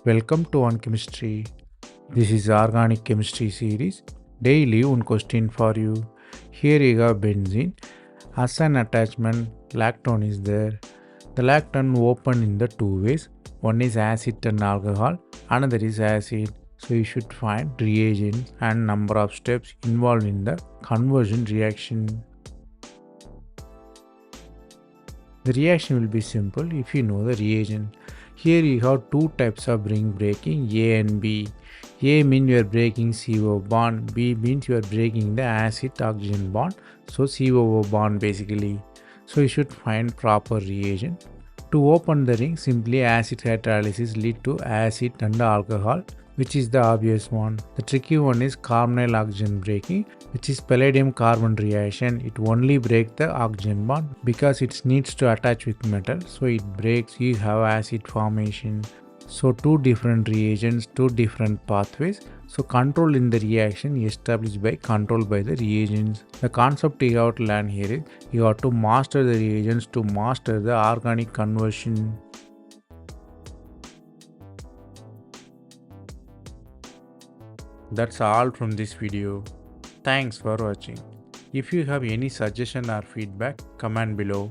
Welcome to On Chemistry. This is Organic Chemistry series. Daily one question for you. Here you have benzene. As an attachment, lactone is there. The lactone open in the two ways. One is acid and alcohol, another is acid. So you should find reagents and number of steps involved in the conversion reaction. The reaction will be simple if you know the reagent. Here you have two types of ring breaking, A and B. A means you are breaking CO bond, B means you are breaking the acid oxygen bond, so COO bond basically. So you should find proper reagent. To open the ring, simply acid hydrolysis lead to acid and alcohol, which is the obvious one. The tricky one is carbonyl oxygen breaking, which is palladium carbon reaction. It only breaks the oxygen bond because it needs to attach with metal, so it breaks, you have acid formation. So two different reagents, two different pathways. So control in the reaction established by control by the reagents. The concept you have to learn here is you have to master the reagents to master the organic conversion. That's all from this video. Thanks for watching. If you have any suggestion or feedback, comment below.